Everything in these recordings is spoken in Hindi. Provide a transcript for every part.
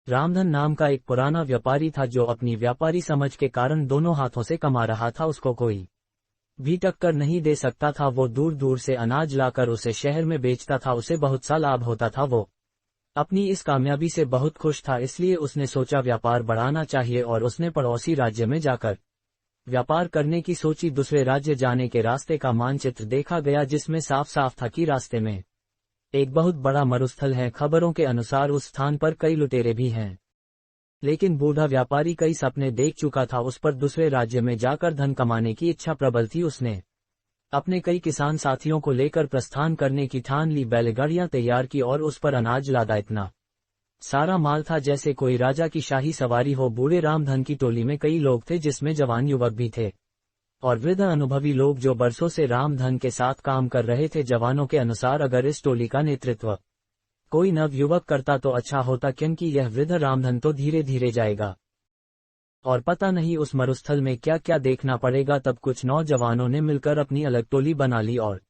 रामधन नाम का एक पुराना व्यापारी था जो अपनी व्यापारी समझ के कारण दोनों हाथों से कमा रहा था। उसको कोई भी टक्कर नहीं दे सकता था। वो दूर दूर से अनाज लाकर उसे शहर में बेचता था। उसे बहुत सा लाभ होता था। वो अपनी इस कामयाबी से बहुत खुश था, इसलिए उसने सोचा व्यापार बढ़ाना चाहिए और उसने पड़ोसी राज्य में जाकर व्यापार करने की सोची। दूसरे राज्य जाने के रास्ते का मानचित्र देखा गया जिसमें साफ साफ था कि रास्ते में एक बहुत बड़ा मरुस्थल है। खबरों के अनुसार उस स्थान पर कई लुटेरे भी हैं। लेकिन बूढ़ा व्यापारी कई सपने देख चुका था। उस पर दूसरे राज्य में जाकर धन कमाने की इच्छा प्रबल थी। उसने अपने कई किसान साथियों को लेकर प्रस्थान करने की ठान ली। बैलगाड़ियां तैयार की और उस पर अनाज लादा। इतना सारा माल था जैसे कोई राजा की शाही सवारी हो। बूढ़े रामधन की टोली में कई लोग थे जिसमें जवान युवक भी थे और वृद्ध अनुभवी लोग जो बरसों से रामधन के साथ काम कर रहे थे। जवानों के अनुसार अगर इस टोली का नेतृत्व कोई नव युवक करता तो अच्छा होता, क्योंकि यह वृद्ध रामधन तो धीरे धीरे जाएगा और पता नहीं उस मरुस्थल में क्या क्या देखना पड़ेगा। तब कुछ नौजवानों ने मिलकर अपनी अलग टोली बना ली और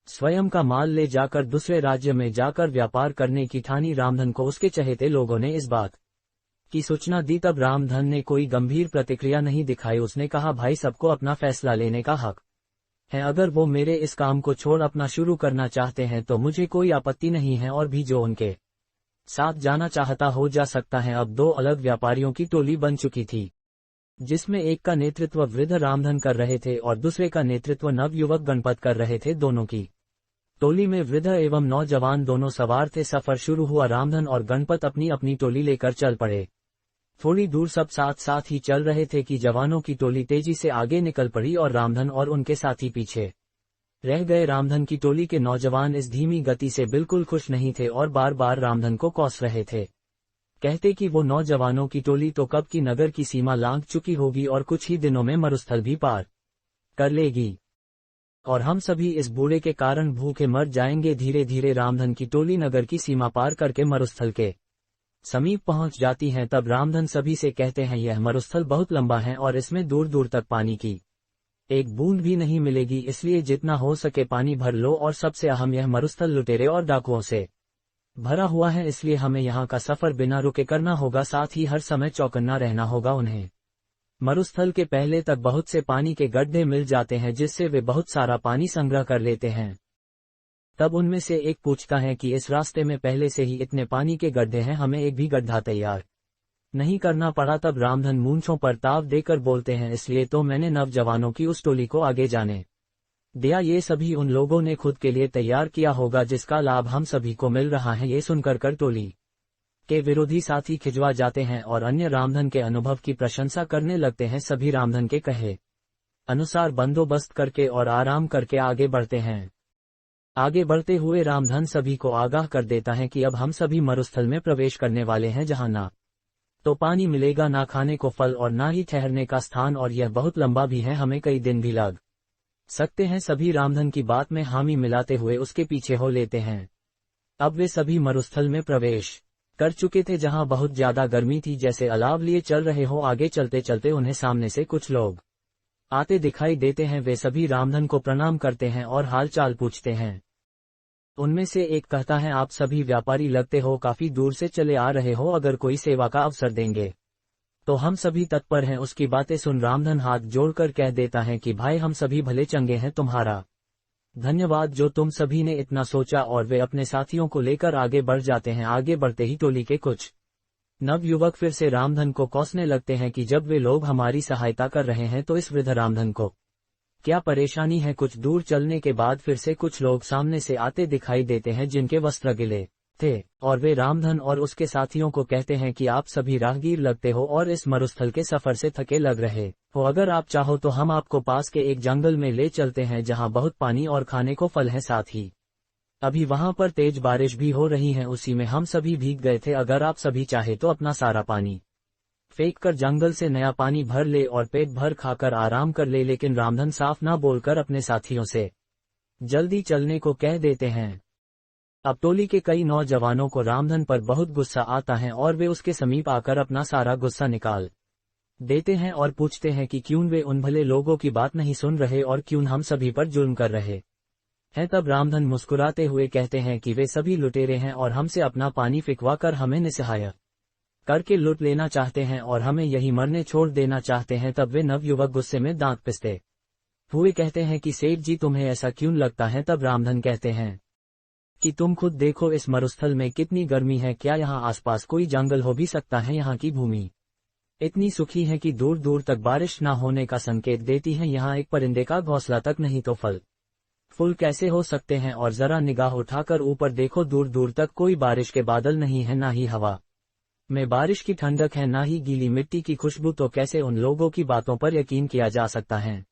स्वयं का माल ले जाकर दूसरे राज्य में जाकर व्यापार करने की ठानी। रामधन को उसके चहेते लोगों ने इस बात की सूचना दी। तब रामधन ने कोई गंभीर प्रतिक्रिया नहीं दिखाई। उसने कहा, भाई, सबको अपना फैसला लेने का हक है। अगर वो मेरे इस काम को छोड़ अपना शुरू करना चाहते हैं तो मुझे कोई आपत्ति नहीं है, और भी जो उनके साथ जाना चाहता हो जा सकता है। अब दो अलग व्यापारियों की टोली बन चुकी थी, जिसमें एक का नेतृत्व वृद्ध रामधन कर रहे थे और दूसरे का नेतृत्व नवयुवक गणपत कर रहे थे। दोनों की टोली में वृद्ध एवं नौजवान दोनों सवार थे। सफर शुरू हुआ। रामधन और गणपत अपनी अपनी टोली लेकर चल पड़े। थोड़ी दूर सब साथ साथ ही चल रहे थे कि जवानों की टोली तेजी से आगे निकल पड़ी और रामधन और उनके साथी पीछे रह गए। रामधन की टोली के नौजवान इस धीमी गति से बिल्कुल खुश नहीं थे और बार बार रामधन को कोस रहे थे। कहते कि वो नौजवानों की टोली तो कब की नगर की सीमा लांघ चुकी होगी और कुछ ही दिनों में मरुस्थल भी पार कर लेगी और हम सभी इस बूढ़े के कारण भूखे मर जाएंगे। धीरे धीरे रामधन की टोली नगर की सीमा पार करके मरुस्थल के समीप पहुंच जाती है। तब रामधन सभी से कहते हैं, यह मरुस्थल बहुत लंबा है और इसमें दूर दूर तक पानी की एक बूंद भी नहीं मिलेगी, इसलिए जितना हो सके पानी भर लो। और सबसे अहम, यह मरुस्थल लुटेरे और डाकुओं से भरा हुआ है, इसलिए हमें यहाँ का सफर बिना रुके करना होगा। साथ ही हर समय चौकन्ना रहना होगा। उन्हें मरुस्थल के पहले तक बहुत से पानी के गड्ढे मिल जाते हैं जिससे वे बहुत सारा पानी संग्रह कर लेते हैं। तब उनमें से एक पूछता है कि इस रास्ते में पहले से ही इतने पानी के गड्ढे हैं, हमें एक भी गड्ढा तैयार नहीं करना पड़ा। तब रामधन मूंछों पर ताव देकर बोलते हैं, इसलिए तो मैंने नवजवानों की उस टोली को आगे जाने दिया। ये सभी उन लोगों ने खुद के लिए तैयार किया होगा जिसका लाभ हम सभी को मिल रहा है। ये सुनकर कर टोली के विरोधी साथी खिंचवा जाते हैं और अन्य रामधन के अनुभव की प्रशंसा करने लगते हैं। सभी रामधन के कहे अनुसार बंदोबस्त करके और आराम करके आगे बढ़ते हैं। आगे बढ़ते हुए रामधन सभी को आगाह कर देता है कि अब हम सभी मरुस्थल में प्रवेश करने वाले हैं, जहां ना तो पानी मिलेगा, ना खाने को फल और ना ही ठहरने का स्थान, और यह बहुत लंबा भी है, हमें कई दिन भी लग सकते हैं। सभी रामधन की बात में हामी मिलाते हुए उसके पीछे हो लेते हैं। अब वे सभी मरुस्थल में प्रवेश कर चुके थे, जहां बहुत ज्यादा गर्मी थी, जैसे अलाव लिए चल रहे हो। आगे चलते चलते उन्हें सामने से कुछ लोग आते दिखाई देते हैं। वे सभी रामधन को प्रणाम करते हैं और हाल चाल पूछते हैं। उनमें से एक कहता है, आप सभी व्यापारी लगते हो, काफी दूर से चले आ रहे हो, अगर कोई सेवा का अवसर देंगे तो हम सभी तत्पर हैं। उसकी बातें सुन रामधन हाथ जोड़कर कह देता है कि भाई, हम सभी भले चंगे हैं, तुम्हारा धन्यवाद जो तुम सभी ने इतना सोचा। और वे अपने साथियों को लेकर आगे बढ़ जाते हैं। आगे बढ़ते ही टोली के कुछ नवयुवक फिर से रामधन को कोसने लगते हैं कि जब वे लोग हमारी सहायता कर रहे हैं तो इस वृद्ध रामधन को क्या परेशानी है। कुछ दूर चलने के बाद फिर से कुछ लोग सामने से आते दिखाई देते हैं जिनके वस्त्र गिले थे, और वे रामधन और उसके साथियों को कहते हैं कि आप सभी राहगीर लगते हो और इस मरुस्थल के सफर से थके लग रहे हो। अगर आप चाहो तो हम आपको पास के एक जंगल में ले चलते हैं जहां बहुत पानी और खाने को फल है। साथ ही अभी वहां पर तेज बारिश भी हो रही है, उसी में हम सभी भीग गए थे। अगर आप सभी चाहे तो अपना सारा पानी फेंक कर जंगल से नया पानी भर ले और पेट भर खाकर आराम कर ले। लेकिन रामधन साफ ना बोलकर अपने साथियों से जल्दी चलने को कह देते हैं। अब टोली के कई नौजवानों को रामधन पर बहुत गुस्सा आता है और वे उसके समीप आकर अपना सारा गुस्सा निकाल देते हैं और पूछते हैं कि क्यों वे उन भले लोगों की बात नहीं सुन रहे और क्यों हम सभी पर जुल्म कर रहे हैं। तब रामधन मुस्कुराते हुए कहते हैं कि वे सभी लुटेरे हैं और हमसे अपना पानी फिकवा कर हमें निसहाय करके लूट लेना चाहते हैं और हमें यही मरने छोड़ देना चाहते हैं। तब वे नवयुवक गुस्से में दांत पिसते हुए कहते हैं कि सेठ जी तुम्हें ऐसा क्यों लगता है। तब रामधन कहते हैं कि तुम खुद देखो इस मरुस्थल में कितनी गर्मी है, क्या यहाँ आसपास कोई जंगल हो भी सकता है। यहाँ की भूमि इतनी सूखी है कि दूर दूर तक बारिश न होने का संकेत देती है। यहाँ एक परिंदे का घोंसला तक नहीं तो फल फूल कैसे हो सकते हैं। और जरा निगाह उठाकर ऊपर देखो, दूर दूर तक कोई बारिश के बादल नहीं है, ना ही हवा में बारिश की ठंडक है, ना ही गीली मिट्टी की खुशबू। तो कैसे उन लोगों की बातों पर यकीन किया जा सकता है।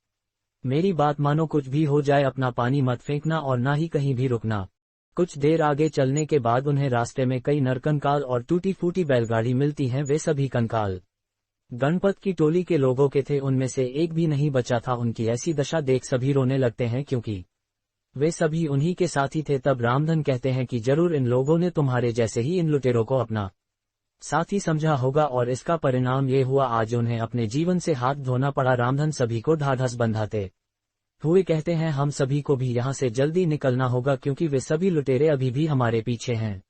मेरी बात मानो, कुछ भी हो जाए अपना पानी मत फेंकना और ना ही कहीं भी रुकना। कुछ देर आगे चलने के बाद उन्हें रास्ते में कई नरकंकाल और टूटी फूटी बैलगाड़ी मिलती हैं। वे सभी कंकाल गणपत की टोली के लोगों के थे, उनमें से एक भी नहीं बचा था। उनकी ऐसी दशा देख सभी रोने लगते हैं, क्योंकि वे सभी उन्हीं के साथी थे। तब रामधन कहते हैं कि जरूर इन लोगों ने तुम्हारे जैसे ही इन लुटेरों को अपना साथी समझा होगा और इसका परिणाम ये हुआ आज उन्हें अपने जीवन से हाथ धोना पड़ा। रामधन सभी को ढाढ़स बंधाते हुए कहते हैं हम सभी को भी यहाँ से जल्दी निकलना होगा, क्योंकि वे सभी लुटेरे अभी भी हमारे पीछे हैं।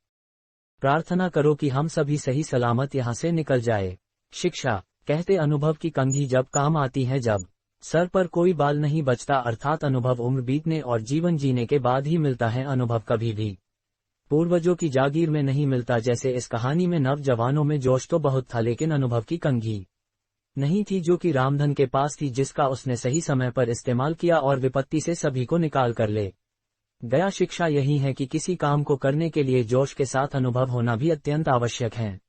प्रार्थना करो कि हम सभी सही सलामत यहाँ से निकल जाए। शिक्षा कहते अनुभव की कंघी जब काम आती है, जब सर पर कोई बाल नहीं बचता, अर्थात अनुभव उम्र बीतने और जीवन जीने के बाद ही मिलता है। अनुभव कभी भी पूर्वजों की जागीर में नहीं मिलता। जैसे इस कहानी में नवजवानों में जोश तो बहुत था, लेकिन अनुभव की कंघी नहीं थी, जो कि रामधन के पास थी, जिसका उसने सही समय पर इस्तेमाल किया और विपत्ति से सभी को निकाल कर ले गया। शिक्षा यही है कि किसी काम को करने के लिए जोश के साथ अनुभव होना भी अत्यंत आवश्यक है।